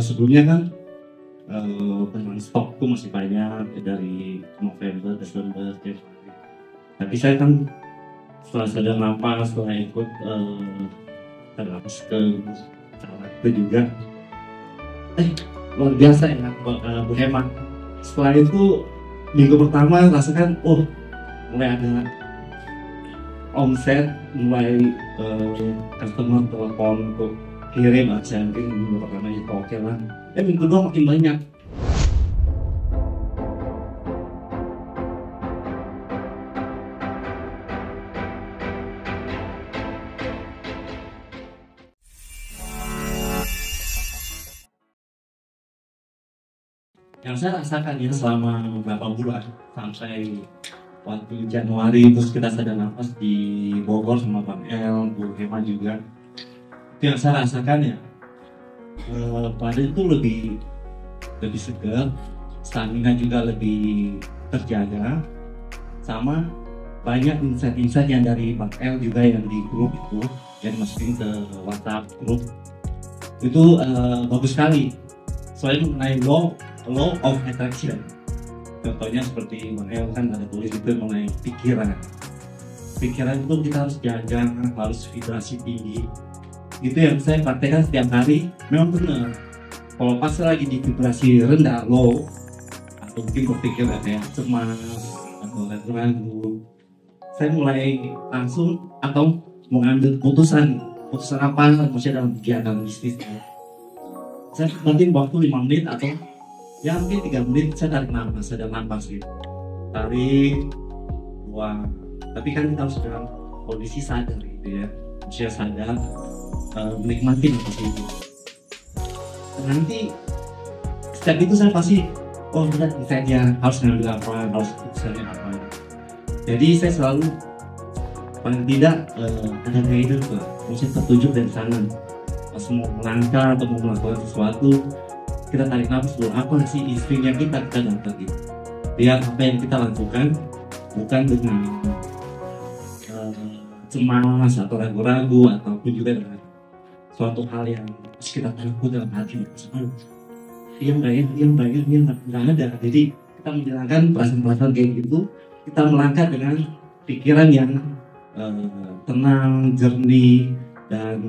Sebelumnya kan memang stokku masih banyak ya, dari November, Desember, Januari. Tapi saya kan setelah sadar nafas, setelah ikut terhapus ke salah itu juga, luar biasa ya berhemat. Setelah itu minggu pertama rasakan, mulai ada omset, mulai customer telepon untuk kirim aja, mungkin minggu pertama itu oke lah. Minggu kedua makin banyak. Yang saya rasakan ya selama beberapa bulan sampai waktu Januari, terus kita sadar nafas di Bogor sama Bang El, Bu Hema juga. Itu yang saya rasakan ya, badan itu lebih segar, stamina juga lebih terjaga, sama banyak insight-insight yang dari Bang El juga yang di grup itu, yang masukin ke WhatsApp grup itu bagus sekali. Soalnya mengenai law of attraction. Contohnya seperti Bang El kan ada tulis itu mengenai pikiran. Pikiran itu kita harus jaga, harus vibrasi tinggi. Itu yang saya praktekkan setiap hari. Memang benar. Kalau pas lagi di vibrasi rendah, low, atau mungkin berpikir kayak cemas atau ragu, saya mulai langsung atau mengambil keputusan apa maksudnya dalam kegiatan bisnis. Saya mungkin waktu 5 menit atau ya mungkin 3 menit saya tarik nafas, ada nafas gitu, tarik, buang. Tapi kan kita harus dalam kondisi sadar gitu ya, maksudnya sadar, menikmati nafas itu. Nanti setiap itu saya pasti lihat insightnya, harus ngambil apa, harus keputusannya apa. Jadi saya selalu paling tidak ada guidance lah, maksudnya petunjuk dari sana. Pas mau melangkah atau mau melakukan sesuatu, kita tarik nafas dulu, apa sih insting yang kita dapat gitu. Lihat apa yang kita lakukan, bukan dengan cemas atau ragu-ragu, ataupun juga dengan suatu hal yang kita takut dalam hati. Dia nggak ada. Jadi kita menjalankan perasaan-perasaan kayak gitu, kita melangkah dengan pikiran yang tenang, jernih, dan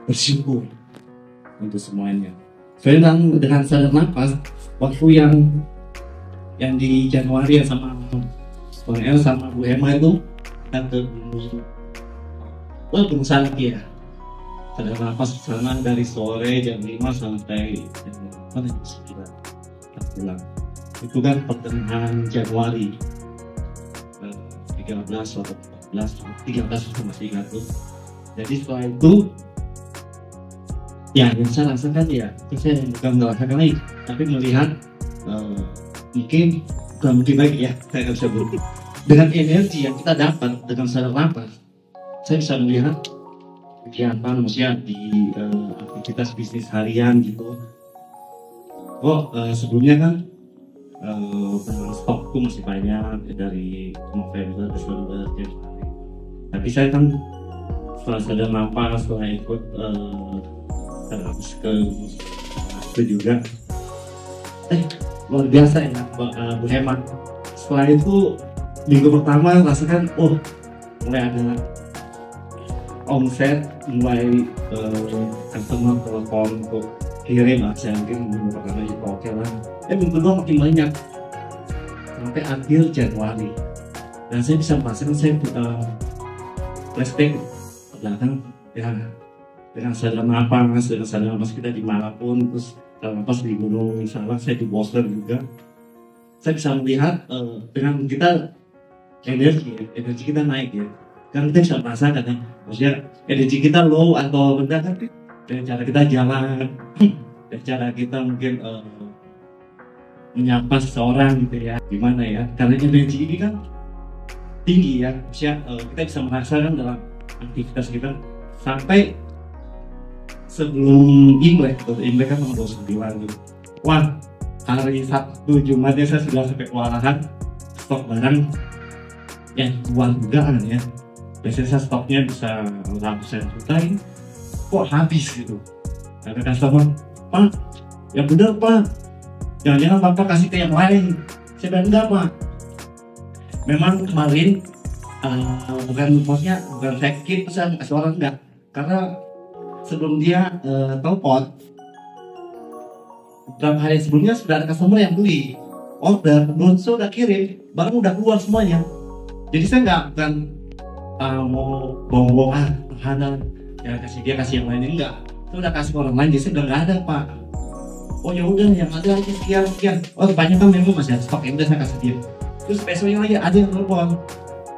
bersyukur untuk semuanya. Soalnya dengan sadar nafas, waktu yang di Januari sama Bang El sama Bu Emma itu kita berusaha lagi ya. Sadar nafas sana dari sore jam 5 sampai jam 9 itu kan pertengahan Januari 13 atau 14 masih ingat tuh. Jadi setelah itu ya yang saya rasakan ya, saya bukan merasakan lagi, tapi melihat mungkin lagi ya, saya nggak bisa berhenti. Dengan energi yang kita dapat dengan sadar nafas, saya bisa melihat kegiatan maksudnya di aktivitas bisnis harian gitu. Sebelumnya kan stokku masih banyak dari November, Desember, Januari. Tapi saya kan setelah sadar nafas, setelah ikut terhapus ke itu juga, luar biasa ya berhemat. Setelah itu minggu pertama rasakan, mulai ada omset, mulai customer telepon untuk kirim aja, mungkin minggu pertama itu oke lah. Minggu kedua makin banyak sampai akhir Januari, dan saya bisa merasakan saya flashback ke belakang ya, dengan sadar nafas kita dimanapun, terus sadar nafas di gunung misalnya, saya di Boston juga, saya bisa melihat dengan kita energi kita naik ya, kan kita bisa merasakan ya, maksudnya energi kita low atau rendah kan dengan cara kita jalan, dan cara kita mungkin menyapa seseorang gitu ya, gimana ya, karena energi ini kan tinggi ya, maksudnya kita bisa merasakan dalam aktivitas kita sampai sebelum Imlek kan tanggal 29 gitu. Wah, hari Sabtu Jumatnya saya sudah sampai kewalahan, stok barang yang jual jugaan ya. Biasanya saya stoknya bisa ratusan juta, ini kok habis gitu. Ada customer, Pak, yang bener Pak, jangan-jangan Bapak kasih ke yang lain. Saya bilang enggak Pak, memang kemarin maksudnya bukan saya keep pesan kasih orang, enggak, karena sebelum dia telepon beberapa hari sebelumnya sudah ada customer yang beli order, sudah kirim, barang udah keluar semuanya. Jadi saya nggak bukan mau bohong-bohongan terhadap ya kasih yang lain, enggak. Saya udah kasih orang lain, jadi saya udah nggak ada Pak. Oh ya udah yang ada aja sekian. Oh banyak kan memang masih ada stok, ya udah saya kasih dia. Terus besoknya lagi ada yang telepon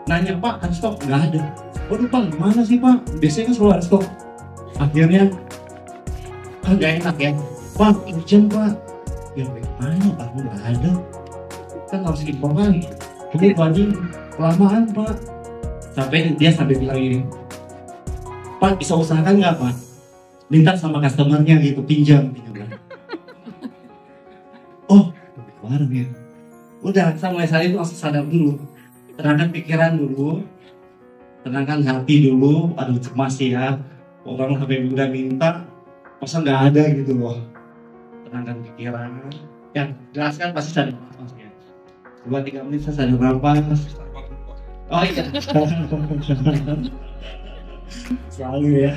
nanya, Pak ada stok? Nggak ada. Waduh Pak gimana sih Pak? Biasanya kan selalu ada stok. Akhirnya kan nggak enak ya. Pak urgent Pak. Ya bagaimana Pak nggak ada. Kan harus info lagi. Ini tadi kelamaan Pak. Sampai bilang ini, Pak bisa usahakan nggak Pak? Minta sama customernya gitu, pinjam. Oh, barang ya. Udah, saya mulai saat itu langsung sadar dulu. Tenangkan pikiran dulu, tenangkan hati dulu. Aduh cemas ya, orang sampai udah minta, masa nggak ada gitu loh. Tenangkan pikiran. Yang jelaskan pasti sadar nafas ya. 2-3 menit saya sadar nafas. Oh iya. Selalu ya.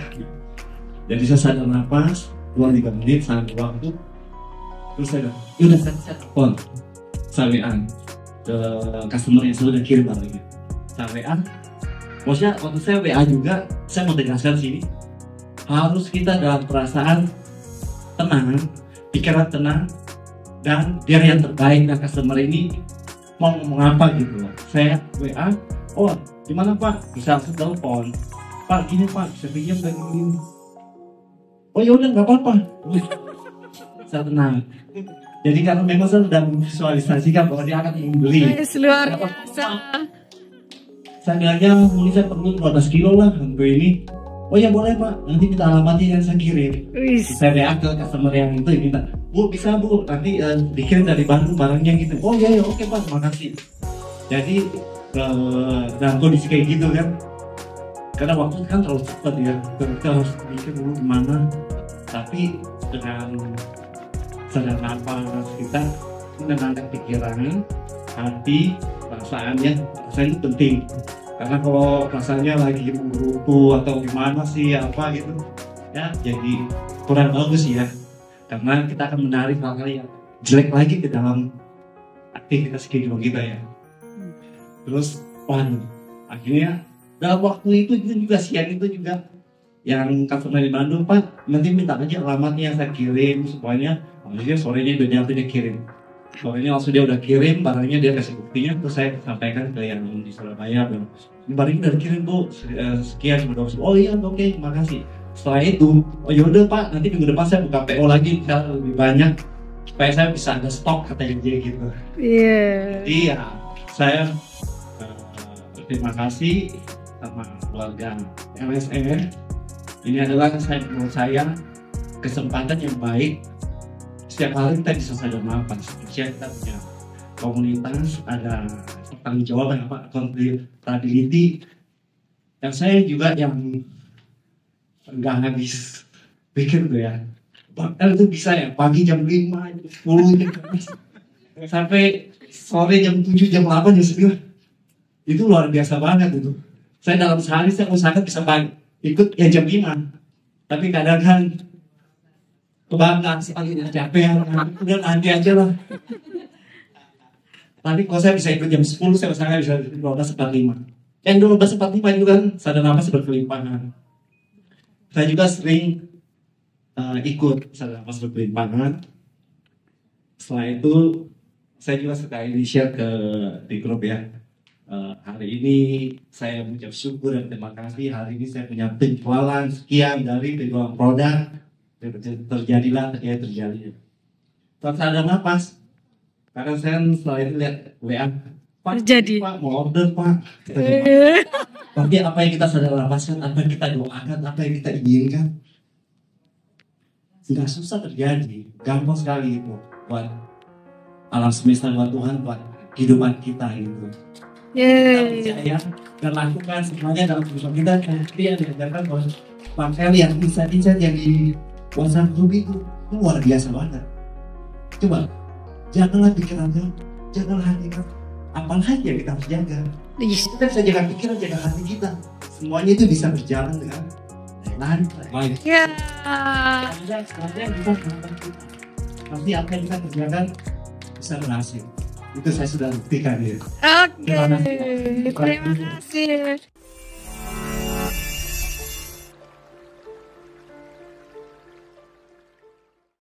Jadi saya sadar nafas, 2-3 menit sambil waktu. Terus saya udah saya telepon sawean ke customer yang sudah kirim barangnya. Sawean, maksudnya waktu saya WA juga, saya mau tegaskan sini, harus kita dalam perasaan tenang, pikiran tenang, dan biar yang terbaik dan customer ini mau ngomong apa gitu loh. Saya WA, oh gimana Pak? Bisa langsung telepon, Pak gini Pak, bisa pinjam kayak gini. Oh ya udah nggak apa-apa. Saya tenang. Jadi karena memang saya sudah memvisualisasikan bahwa dia akan membeli. Luar biasa. Saya bilangnya mungkin saya perlu 12 kilo lah untuk ini. Oh ya boleh Pak, nanti minta alamatnya yang saya kirim. Saya WA ke customer yang itu minta, Bu bisa Bu, nanti dikirim dari Bandung barangnya gitu. Oh iya ya oke Pak, makasih. Jadi dalam kondisi kayak gitu kan, karena waktu kan terlalu cepat ya, kita harus mikir dulu gimana. Tapi dengan sadar nafas kita menenangkan pikiran, hati, perasaannya, perasaan itu penting. Karena kalau rasanya lagi menggerutu atau gimana sih apa gitu, ya jadi kurang bagus ya. Karena kita akan menarik hal-hal yang jelek lagi ke dalam aktivitas kehidupan kita ya. Terus, akhirnya dalam waktu itu juga siang itu juga yang customer di Bandung, Pak nanti minta aja alamatnya yang saya kirim semuanya. Maksudnya sorenya udah nyampe dia kirim. Sorenya langsung dia udah kirim barangnya, dia kasih buktinya, terus saya sampaikan ke yang di Surabaya, barangnya udah kirim Bu, sekian. Oh iya oke, makasih. Setelah itu, oh yaudah Pak, nanti minggu depan saya buka PO lagi, bisa lebih banyak supaya saya bisa ada stok katanya dia gitu. Iya. Jadi ya saya terima kasih sama keluarga LSR. Ini adalah menurut saya kesempatan yang baik. Setiap hari kita bisa sadar nafas. Kita punya komunitas, ada tanggung jawab apa accountability. Dan saya juga yang nggak habis pikir tuh ya. Bahkan itu bisa ya pagi jam 5, jam 10, sampai sore jam 7, jam 8, jam 9. Itu luar biasa banget itu. Saya dalam sehari saya usahakan bisa ikut ya jam 5. Tapi kadang kan kebanggaan sih pagi capek, udah nanti aja lah. Tapi kalau saya bisa ikut jam 10, saya usahakan bisa 12.45. Yang 12.45 juga kan sadar nafas berkelimpangan. Saya juga sering ikut sadar nafas berkelimpangan. Setelah itu saya juga sekali di-share di grup ya. Hari ini saya mengucap syukur dan terima kasih. Hari ini saya punya penjualan sekian dari penjualan produk. Terjadilah ya terjadi. Saat sadar nafas, karena saya setelah itu lihat WA, Pak, terjadi. Pak mau order Pak. Tapi apa yang kita sadar nafaskan, apa yang kita doakan, apa yang kita inginkan, nggak susah terjadi, gampang sekali itu buat alam semesta, buat Tuhan, buat kehidupan kita gitu. Kita percaya dan lakukan semuanya dalam kehidupan kita. Dia diajarkan oleh Bang Eli yang insight yang WhatsApp group itu luar biasa banget. Coba, janganlah pikirannya, janganlah hati kita. Apalagi yang kita harus jaga. Kita bisa jaga pikiran, jaga hati kita. Semuanya itu bisa berjalan dengan lancar. Baik. Ya. Selanjutnya kita melakukan kita. Pasti apa yang kita kerjakan bisa berhasil. Itu saya sudah buktikan ya. Oke. Terima kasih.